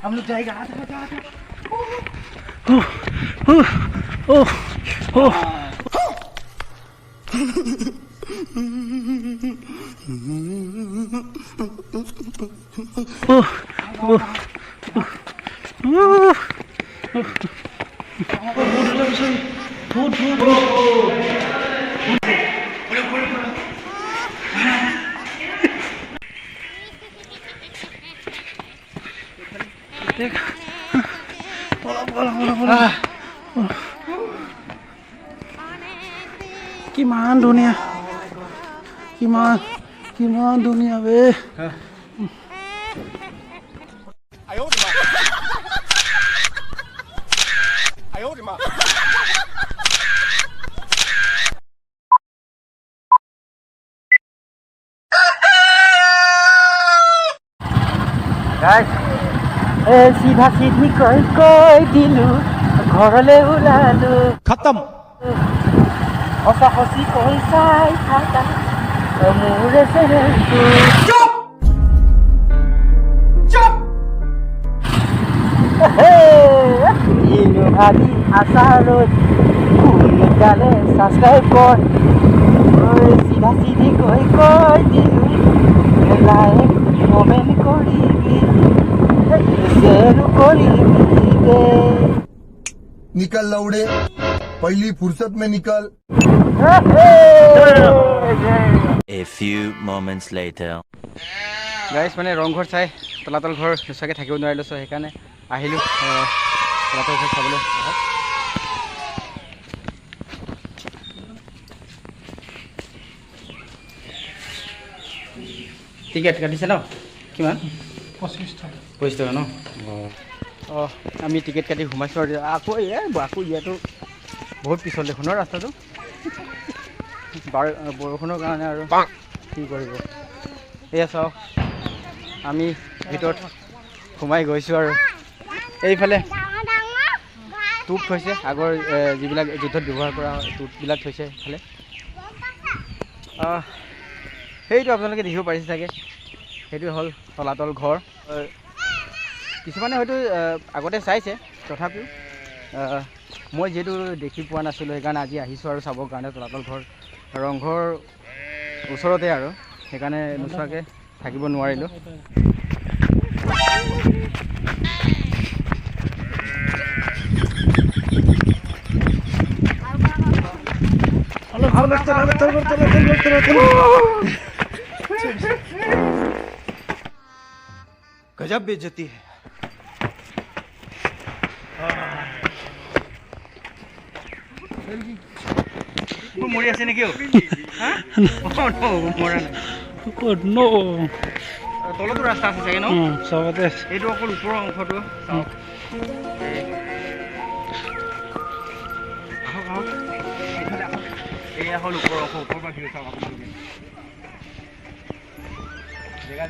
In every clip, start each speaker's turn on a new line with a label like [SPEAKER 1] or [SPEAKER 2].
[SPEAKER 1] हम लोग जाएगा आजा आजा आजा किमान दुनिया किमान दुनिया बे सीधा सीधी कोई दिलू घरले उलालू
[SPEAKER 2] खत्म
[SPEAKER 1] हसा हसी कोई साई खाता मुरे से
[SPEAKER 2] चुप चुप
[SPEAKER 1] इनु भागी आशा रोज निकाले सब्सक्राइब कर सीधा सीधी कोई दिलू लाइक कमेंट करिबी
[SPEAKER 3] निकल लौड़े पहली फुर्सत में निकल।
[SPEAKER 4] A few moments later.
[SPEAKER 5] Guys माने रंघर चाই তলাতল ঘৰ সঁচাকৈ থাকিব নোৱাৰিলো সো সেইকাৰণে আহিলো তলাতল ঘৰ চাবলৈ টিকেট কাটিছে ন কিমান 25 টকা ন আমি টিকেট কাটি ঘুমাইছো আৰু আকৌ ইয়াতো বহুত পিছল দেখোন ৰাস্তাটো বৰষুণৰ কাৰণে আৰু কি কৰিব এয়া চাও আমি ভিতৰত ঘুমাই গৈছো আৰু এইফালে টুপ থৈছে আগৰ যিবিলাক যুদ্ধত ব্যৱহাৰ কৰা টুপবিলাক থৈছে এইফালে সেইটো আপোনালোকে দেখিব পাৰিছে চাগে সেইটো হ'ল তলাতল ঘৰ কিছুমানে হয়তো আগতে চাইছে তথাপিও মই যেটো দেখি পোৱা নাছিলো সেইকাৰণে আজি আহিছো আৰু চাবৰ কাৰণে তলাতল ঘৰ ৰংঘৰ ওচৰতে আৰু সেইকাৰণে নোচোৱাকৈ থাকিব নোৱাৰিলো
[SPEAKER 2] गजब बेइज्जती है
[SPEAKER 5] মৰি আছে নেকি
[SPEAKER 1] নো
[SPEAKER 5] তলতো ৰাস্তা আছে চাগে ন
[SPEAKER 1] সবতে
[SPEAKER 5] এইটো অকল ওপৰৰ অংশটো চাওক এয়া হ'ল ওপৰৰ অংশ ওপৰৰ পৰা ভিউ চাওক আপোনালোকে জেগা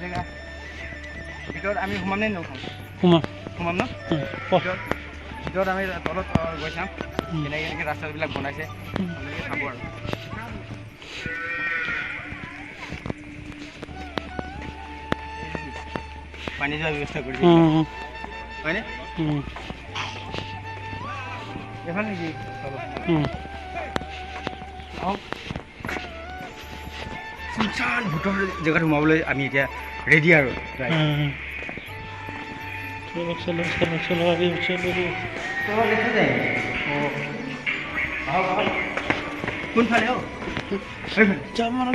[SPEAKER 5] ভিতৰত আমি সোমাম নে সোমাম ন ভিতৰত আমি তলত গৈ চাম কেনেকৈ ৰাস্তাবিলাক বনাইছে আপোনালোকে চাব আৰু পানী যোৱাৰ ব্যৱস্থা কৰিছে হয়নে এইফালে নেকি শুনশান ভোটৰ জেগাত সোমাবলৈ আমি এতিয়া ৰেডি আৰু
[SPEAKER 1] चलो अभी
[SPEAKER 5] কোনফালে
[SPEAKER 1] जामर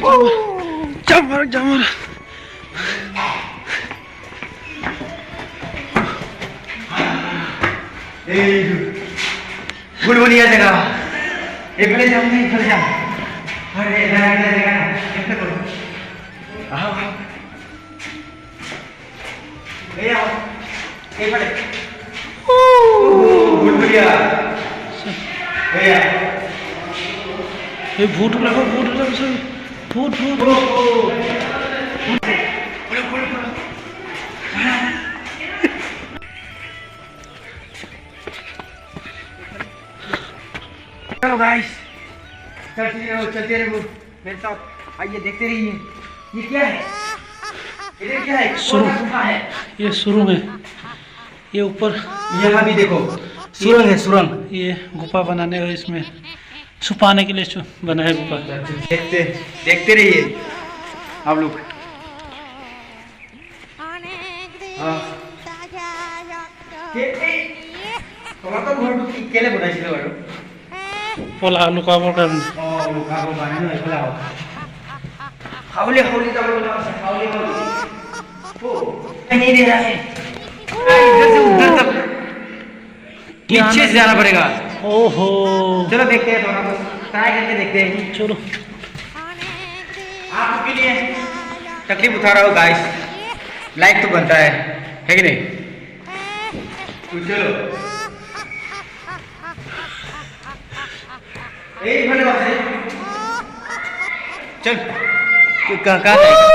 [SPEAKER 5] बुलबुलिया जगह এইফালে যাম নে এইফালে যাম আরে এটা জায়গা কেমনে করব আহ এই আও এইফালে বুলবুলিয়া এই আও
[SPEAKER 1] ये भूत लगा सर भूत
[SPEAKER 5] चलो गाइस चलते रहो मेरे साथ आइए देखते रहिए ये क्या है इधर क्या है
[SPEAKER 1] शुरू ये शुरू में ये ऊपर
[SPEAKER 5] यहाँ भी देखो सुरंग है सुरंग।
[SPEAKER 1] ये गुफा बनाने और इसमें छुपाने के लिए बना है गुफा।
[SPEAKER 5] देखते देखते रहिए आप लोग। তলাতল ঘৰটো কেলে বনাইছিলে বাৰু?
[SPEAKER 1] পলা লুকাবৰ কাৰণে।
[SPEAKER 5] লুকাব কাৰণে ন এইফালে আহক। হাউলি হাউলি যাব লগা আছে হাউলি হাউলি। नहीं दे रहा है इधर से उधर तक नीचे से जाना पड़ेगा।
[SPEAKER 1] ओहो
[SPEAKER 5] चलो देखते हैं थोड़ा बहुत ट्राई करके देखते हैं।
[SPEAKER 1] चलो
[SPEAKER 5] आपके लिए तकलीफ उठा रहा हूँ गाइस, लाइक तो बनता है कि नहीं? तो चलो एक मिनट बाद चल कहाँ जाएगा?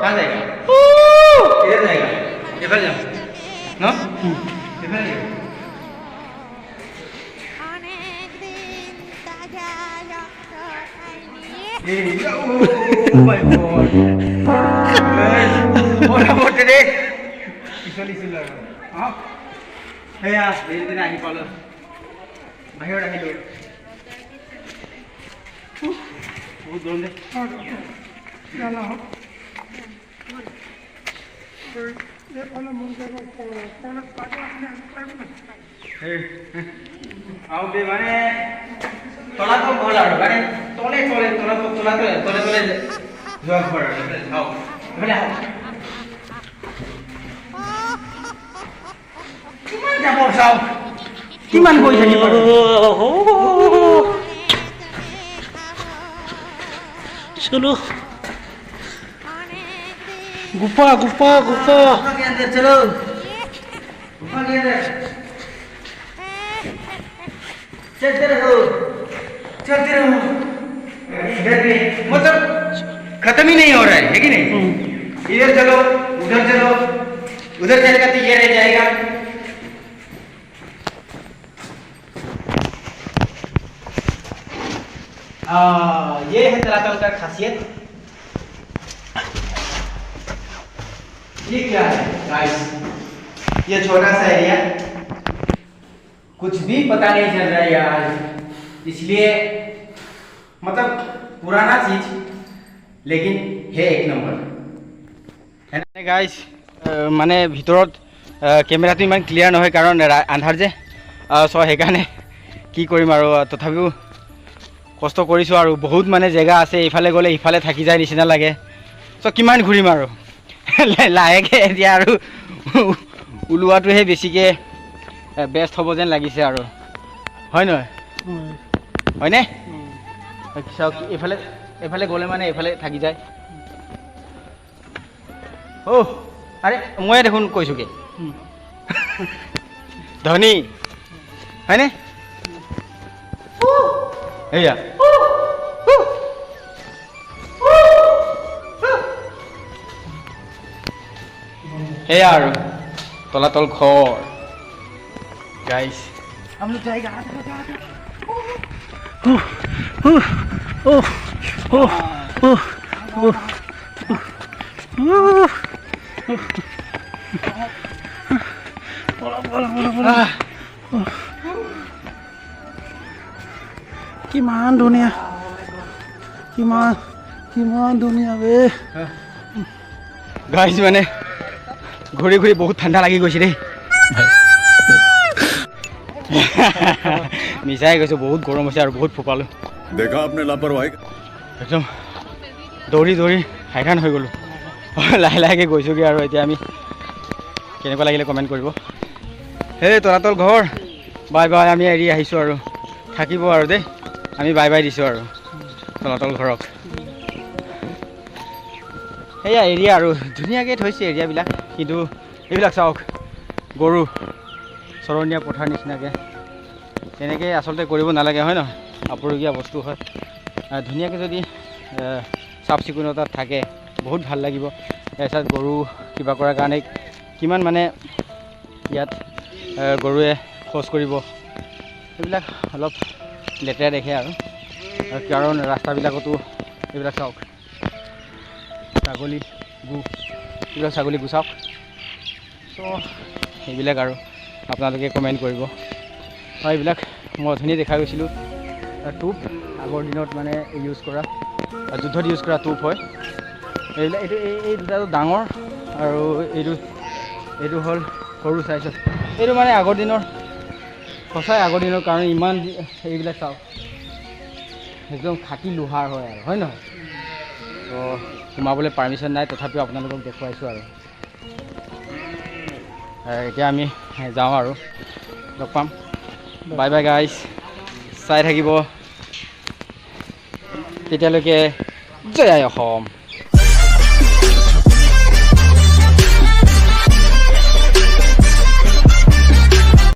[SPEAKER 5] कहाँ जाएगा? इधर जाएगा। इधर जाओ ना इधर जाओ। Oh my god. What about today? Usually similar. Huh? Hey, yeah, this is the follow. I heard I do. Who don't they? आओ बे माने तोला तो बोला माने तोले तोले तोला तो तोला तो तोले तोले जॉब पर आओ बोले आओ किमान যাব চাও কিমান কই থাকি পাৰো
[SPEAKER 1] चलो गुफा गुफा गुफा
[SPEAKER 5] के अंदर चलो गुफा के अंदर चलते रहो इधर भी मतलब खत्म ही नहीं हो रहा है कि नहीं? इधर चलो उधर जाएगा तो ये रह जाएगा। ये है तलातल का खासियत। ये क्या है गाइस? ये छोटा सा एरिया कुछ भी पता नहीं चल रहा है यार, इसलिए मतलब पुराना चीज लेकिन है एक नंबर है ना गाइस। মানে ভিতৰত কেমেৰাটো ইমান ক্লিয়াৰ নহয় কাৰণ আন্ধাৰ যে সো সেইকাৰণে কি কৰিম আৰু তথাপিও কষ্ট কৰিছোঁ আৰু বহুত মানে জেগা আছে, ইফালে গ'লে ইফালে থাকি যায় নিচিনা লাগে। সো কিমান ঘূৰিম আৰু লাহেকৈ এতিয়া আৰু ওলোৱাটোহে বেছিকৈ বেষ্ট হ'ব যেন লাগিছে আৰু হয় নহয় হয়নে? চাওক এইফালে এইফালে গ'লে মানে এইফালে থাকি যায়। আৰে ময়ে দেখোন কৈছোঁগৈ ধনী হয়নে? এয়া এয়া আৰু তলাতল ঘৰ गाइस। हम लोग जाएगा
[SPEAKER 1] কিমান ধুনীয়া কিমান ধুনীয়া বে
[SPEAKER 5] गाइस। মানে ঘূৰি ঘূৰি বহুত ঠাণ্ডা লাগি গৈছে দেই। মিছাই গৈছোঁ, বহুত গৰম হৈছে আৰু বহুত ফোপালোঁ।
[SPEAKER 3] देखा आपने लापरवाही
[SPEAKER 5] একদম দৌৰি দৌৰি হাইৰাণ হৈ গ'লোঁ। লাহে লাহেকৈ গৈছোঁগৈ আৰু এতিয়া আমি কেনেকুৱা লাগিলে কমেণ্ট কৰিব। সেই তলাতল ঘৰ বাই বাই, আমি এৰি আহিছোঁ আৰু থাকিব আৰু দেই, আমি বাই বাই দিছোঁ আৰু তলাতল ঘৰক। সেয়া এৰিয়া আৰু ধুনীয়াকৈ থৈছে এৰিয়াবিলাক, কিন্তু এইবিলাক চাওক গৰু চৰণীয়া পথাৰ নিচিনাকৈ, তেনেকৈ আচলতে কৰিব নালাগে হয় নহয়, আপুৰুগীয়া বস্তু হয়। ধুনীয়াকৈ যদি চাফ চিকুণতাত থাকে বহুত ভাল লাগিব। তাৰপিছত গৰু কিবা কৰাৰ কাৰণে কিমান মানে ইয়াত গৰুৱে শৌচ কৰিব, এইবিলাক অলপ লেতেৰা দেখে আৰু কাৰণ ৰাস্তাবিলাকতো এইবিলাক চাওক ছাগলী গু, এইবিলাক ছাগলী গু চাওক। চ' এইবিলাক আৰু আপোনালোকে কমেণ্ট কৰিব। আৰু এইবিলাক মই অথনি দেখা গৈছিলোঁ টোপ, আগৰ দিনত মানে ইউজ কৰা যুদ্ধত ইউজ কৰা টোপ হয় এইবিলাক। এই দুটাটো ডাঙৰ আৰু এইটো হ'ল সৰু চাইজত। এইটো মানে আগৰ দিনৰ, সঁচাই আগৰ দিনৰ কাৰণে ইমান এইবিলাক চাওক একদম খাটি লোহাৰ হয় আৰু, হয় নহয়? তো সোমাবলৈ পাৰ্মিশ্যন নাই, তথাপিও আপোনালোকক দেখুৱাইছোঁ আৰু। এতিয়া আমি যাওঁ আৰু লগ পাম। বাই বাই গাইজ, চাই থাকিব তেতিয়ালৈকে। জয় আই অসম।